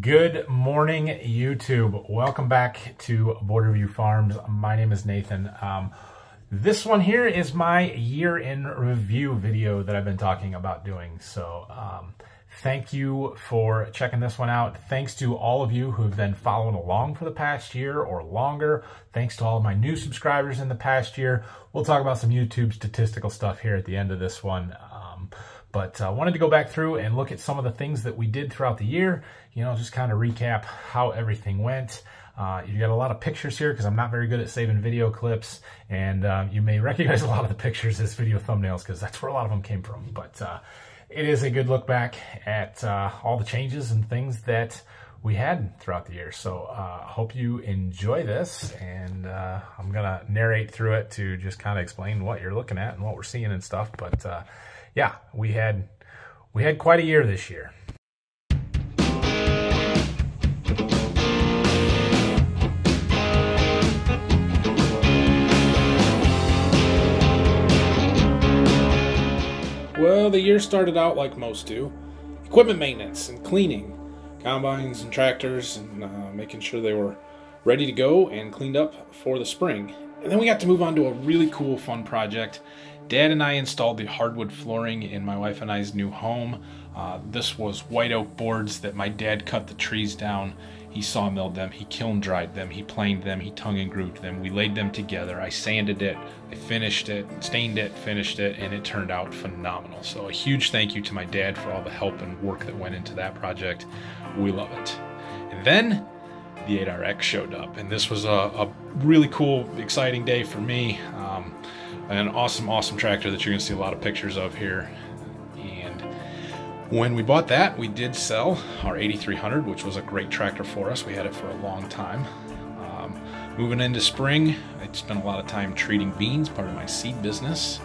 Good morning, YouTube. Welcome back to Border View Farms. My name is Nathan. This one here is my year in review video that I've been talking about doing. So thank you for checking this one out. Thanks to all of you who've been following along for the past year or longer. Thanks to all of my new subscribers in the past year. We'll talk about some YouTube statistical stuff here at the end of this one. But I wanted to go back through and look at some of the things that we did throughout the year, just kind of recap how everything went. You got a lot of pictures here because I'm not very good at saving video clips, and you may recognize a lot of the pictures as video thumbnails because that's where a lot of them came from. But it is a good look back at all the changes and things that we had throughout the year. So I hope you enjoy this, and I'm going to narrate through it to just kind of explain what you're looking at and what we're seeing and stuff. But yeah, we had quite a year this year. Well, the year started out like most do. Equipment maintenance and cleaning, combines and tractors, and making sure they were ready to go and cleaned up for the spring. And then we got to move on to a really cool, fun project. Dad and I installed the hardwood flooring in my wife and I's new home. This was white oak boards that my dad cut the trees down. He sawmilled them, he kiln dried them, he planed them, he tongue and grooved them. We laid them together. I sanded it, I finished it, stained it, finished it, and it turned out phenomenal. So a huge thank you to my dad for all the help and work that went into that project. We love it. And then the 8RX showed up, and this was a really cool, exciting day for me. An awesome tractor that you're going to see a lot of pictures of here. And when we bought that, we did sell our 8300, which was a great tractor for us. We had it for a long time. Moving into spring, I spent a lot of time treating beans, part of my seed business.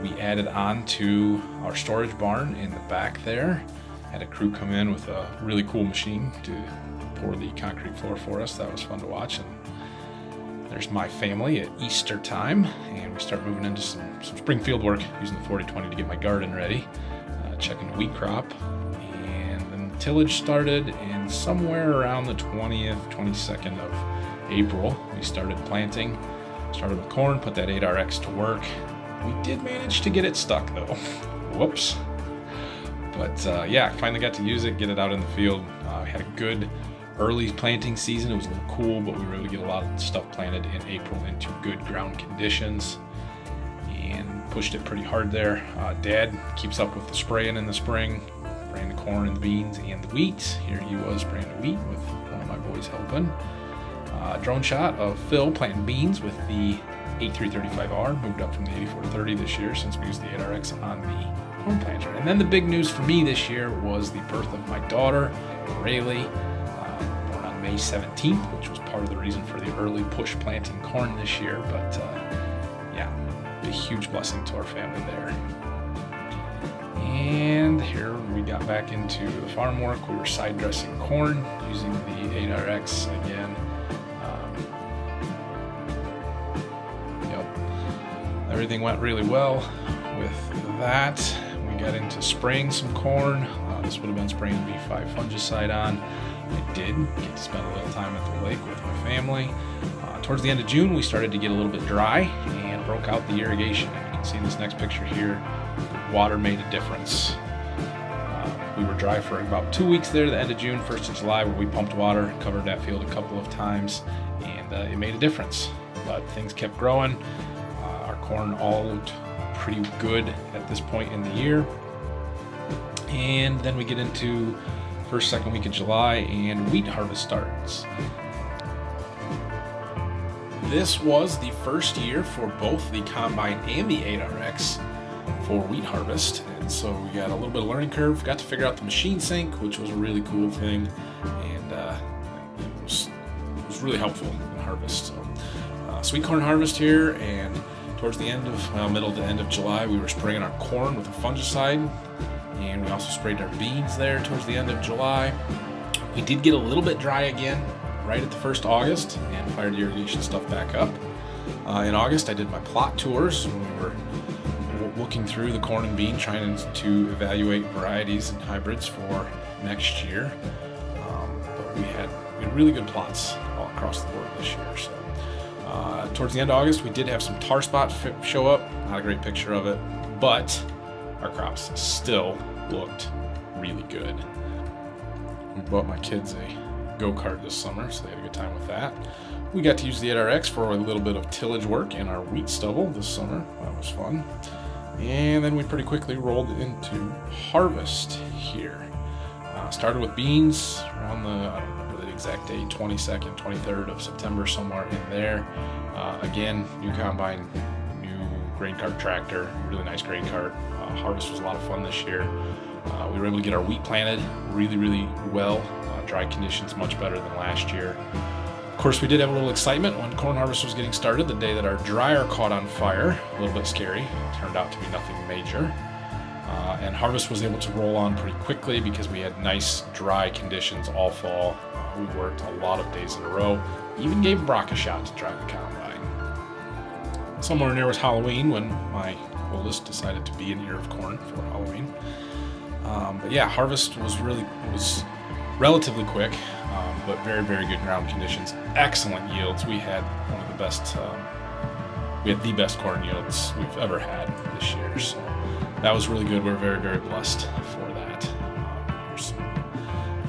We added on to our storage barn in the back there. Had a crew come in with a really cool machine to pour the concrete floor for us. That was fun to watch. And there's my family at Easter time, and we start moving into some spring field work using the 40-20 to get my garden ready, checking the wheat crop, and then tillage started, and somewhere around the 20th, 22nd of April, we started planting. Started with corn, put that 8RX to work. We did manage to get it stuck though. Whoops. But yeah, I finally got to use it, get it out in the field. We had a good early planting season. It was a little cool, but we were able to get a lot of stuff planted in April into good ground conditions and pushed it pretty hard there. Dad keeps up with the spraying in the spring, spraying the corn and the beans and the wheat. Here he was spraying the wheat with one of my boys helping. Drone shot of Phil planting beans with the 8335R, moved up from the 8430 this year since we used the 8RX on the corn planter. And then the big news for me this year was the birth of my daughter, Rayleigh, born on May 17th, which was part of the reason for the early push planting corn this year. But yeah, a huge blessing to our family there. And here we got back into the farm work. We were side dressing corn using the 8RX again. Everything went really well with that. We got into spraying some corn. This would have been spraying V5 fungicide on. I did get to spend a little time at the lake with my family. Towards the end of June, we started to get a little bit dry and broke out the irrigation. And you can see in this next picture here, the water made a difference. We were dry for about 2 weeks there, the end of June, 1st of July, where we pumped water, covered that field a couple of times, and it made a difference. But things kept growing. Our corn all looked pretty good at this point in the year. And then we get into first, second week of July, and wheat harvest starts. This was the first year for both the combine and the 8RX for wheat harvest, and so we got a little bit of learning curve. Got to figure out the machine sync, which was a really cool thing, and it was really helpful in harvest. So sweet corn harvest here, and towards the end of, middle to end of July, we were spraying our corn with a fungicide, and we also sprayed our beans there towards the end of July. We did get a little bit dry again right at the 1st of August and fired the irrigation stuff back up. In August, I did my plot tours. We were looking through the corn and bean, trying to evaluate varieties and hybrids for next year. we had really good plots all across the board this year. So towards the end of August, we did have some tar spot show up. Not a great picture of it, but our crops still looked really good. We bought my kids a go-kart this summer, so they had a good time with that. We got to use the 8RX for a little bit of tillage work in our wheat stubble this summer. That was fun. And then we pretty quickly rolled into harvest here. Started with beans around the, I don't remember the exact date, 22nd, 23rd of September, somewhere in there. Again, new combine, new grain cart tractor, really nice grain cart. Harvest was a lot of fun this year. We were able to get our wheat planted really well. Dry conditions much better than last year. Of course, we did have a little excitement when corn harvest was getting started the day that our dryer caught on fire. A little bit scary. Turned out to be nothing major. And harvest was able to roll on pretty quickly because we had nice dry conditions all fall. We worked a lot of days in a row. Even gave Brock a shot to drive the combine. Somewhere in there was Halloween when my oldest decided to be an ear of corn for Halloween. But yeah, harvest was relatively quick, but very good ground conditions. Excellent yields. We had one of the best, we had the best corn yields we've ever had this year. So that was really good. We're very blessed for that. Here's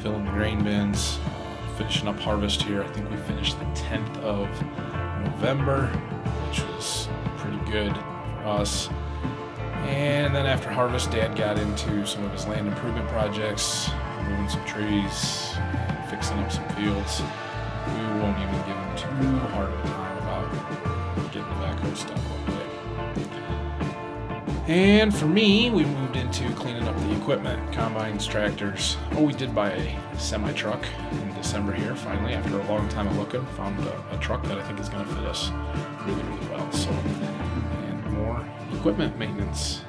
filling the grain bins, finishing up harvest here. I think we finished the 10th of November, which was pretty good for us. And then after harvest, Dad got into some of his land improvement projects, moving some trees, and fixing up some fields. We won't even give him too hard of a time about getting the backhoe stuck one day. And for me, we moved into cleaning up the equipment, combines, tractors. Oh, we did buy a semi-truck in December here, finally, after a long time of looking. Found a truck that I think is going to fit us really well. So, and more equipment maintenance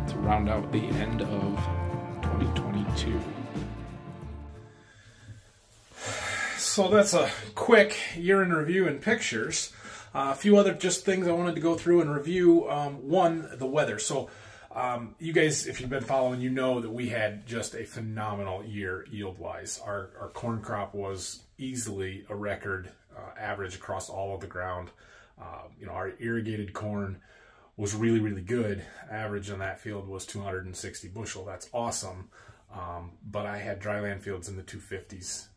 to round out the end of 2022. So that's a quick year in review and pictures. A few other just things I wanted to go through and review. One, the weather. So you guys, if you've been following, you know that we had just a phenomenal year yield-wise. Our corn crop was easily a record average across all of the ground. You know, our irrigated corn was really good. Average on that field was 260 bushel. That's awesome. But I had dryland fields in the 250s.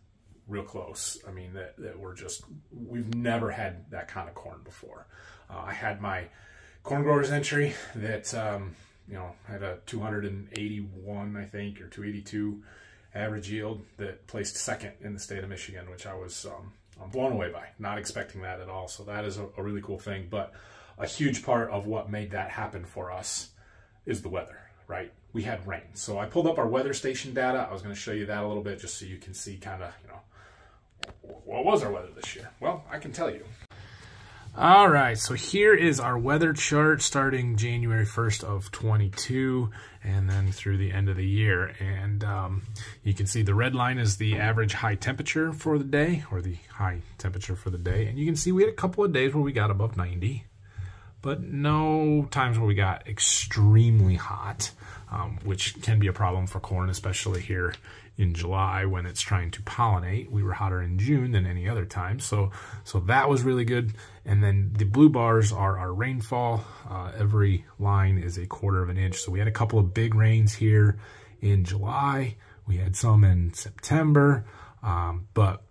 Real close. I mean, that were just, we've never had that kind of corn before. I had my corn growers entry that, you know, had a 281, I think, or 282 average yield that placed second in the state of Michigan, which I was I'm blown away by. Not expecting that at all. So that is a really cool thing. But a huge part of what made that happen for us is the weather, right? We had rain. So I pulled up our weather station data. I was going to show you that a little bit just so you can see kind of, you know, what was our weather this year? Well, I can tell you. All right, so here is our weather chart starting January 1st of 22 and then through the end of the year. And you can see the red line is the average high temperature for the day, or the high temperature for the day. And you can see we had a couple of days where we got above 90, but no times where we got extremely hot, which can be a problem for corn, especially here in July when it's trying to pollinate. We were hotter in June than any other time, so that was really good. And then the blue bars are our rainfall. Every line is 1/4 of an inch. So we had a couple of big rains here in July. We had some in September, but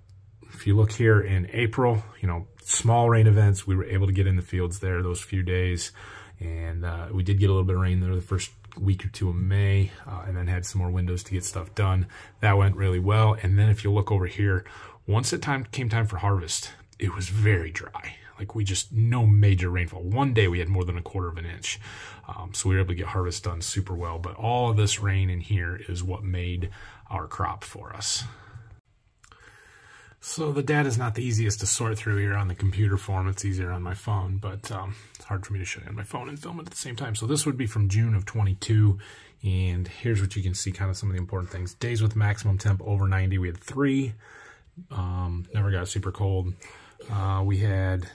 if you look here in April, you know, small rain events, we were able to get in the fields there those few days. And we did get a little bit of rain there the first week or two of May, and then had some more windows to get stuff done. That went really well. And then if you look over here, once it came time for harvest, it was very dry. Like we just, no major rainfall. One day we had more than 1/4 of an inch. So we were able to get harvest done super well. But all of this rain in here is what made our crop for us. So the data is not the easiest to sort through here on the computer form. It's easier on my phone, but it's hard for me to show you on my phone and film it at the same time. So this would be from June of 22, and here's what you can see, kind of some of the important things. Days with maximum temp over 90, we had 3. Never got super cold. We had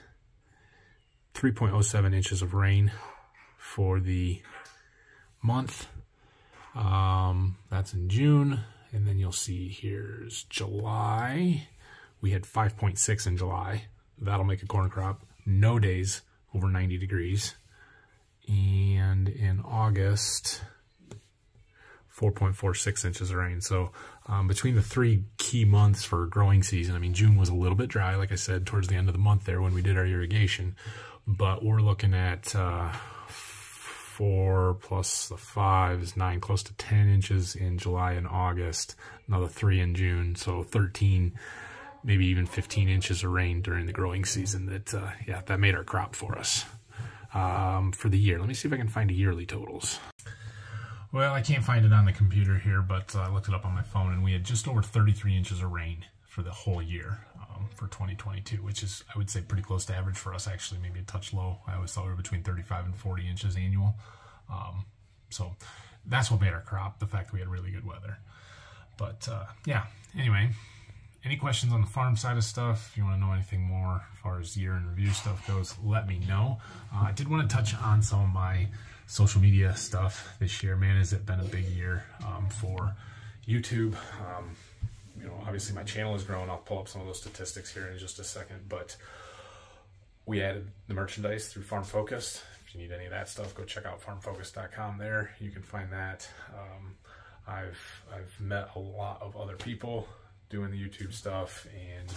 3.07 inches of rain for the month. That's in June. And then you'll see here's July. We had 5.6 in July. That'll make a corn crop. No days over 90 degrees. And in August, 4.46 inches of rain. So between the 3 key months for growing season, I mean, June was a little bit dry, like I said, towards the end of the month there when we did our irrigation. But we're looking at 4 plus the 5 is 9, close to 10 inches in July and August, another 3 in June, so 13, maybe even 15 inches of rain during the growing season. That made our crop for us for the year. Let me see if I can find a yearly totals. Well, I can't find it on the computer here, but I looked it up on my phone, and we had just over 33 inches of rain for the whole year for 2022, which is, I would say, pretty close to average for us, actually, maybe a touch low. I always thought we were between 35 and 40 inches annual. So that's what made our crop, the fact that we had really good weather. But yeah, anyway, any questions on the farm side of stuff? If you want to know anything more as far as year in review stuff goes, let me know. I did want to touch on some of my social media stuff this year. Man, has it been a big year for YouTube. You know, obviously my channel has grown. I'll pull up some of those statistics here in just a second, but we added the merchandise through Farm Focused. If you need any of that stuff, go check out farmfocused.com there. You can find that. I've met a lot of other people doing the YouTube stuff, and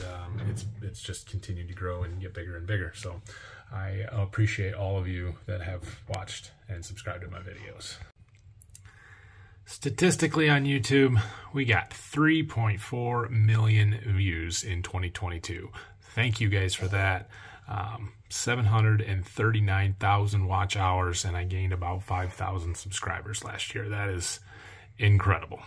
it's just continued to grow and get bigger and bigger. So I appreciate all of you that have watched and subscribed to my videos. Statistically on YouTube, we got 3.4 million views in 2022. Thank you guys for that. 739,000 watch hours, and I gained about 5,000 subscribers last year. That is incredible.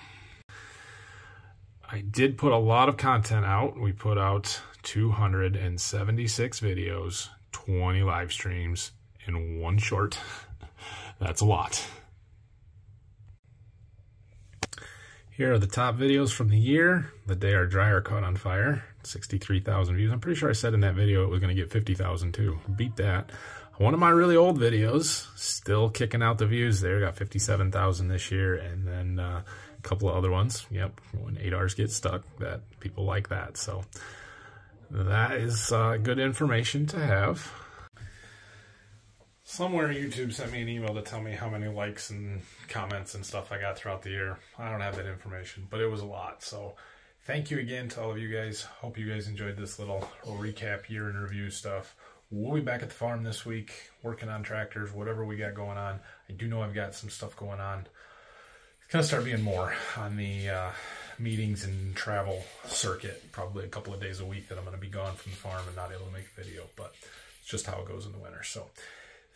I did put a lot of content out. We put out 276 videos, 20 live streams, and 1 short. That's a lot. Here are the top videos from the year. The day our dryer caught on fire, 63,000 views. I'm pretty sure I said in that video it was going to get 50,000 too. Beat that. One of my really old videos, still kicking out the views there, got 57,000 this year. And then a couple of other ones. Yep, when 8Rs get stuck, that people like that. So that is good information to have. Somewhere YouTube sent me an email to tell me how many likes and comments and stuff I got throughout the year. I don't have that information, but it was a lot. So thank you again to all of you guys. Hope you guys enjoyed this little recap, year in review stuff. We'll be back at the farm this week, working on tractors, whatever we got going on. I do know I've got some stuff going on. It's going to start being more on the meetings and travel circuit. Probably a couple of days a week that I'm going to be gone from the farm and not able to make a video. But it's just how it goes in the winter. So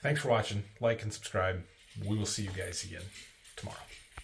thanks for watching. Like and subscribe. We will see you guys again tomorrow.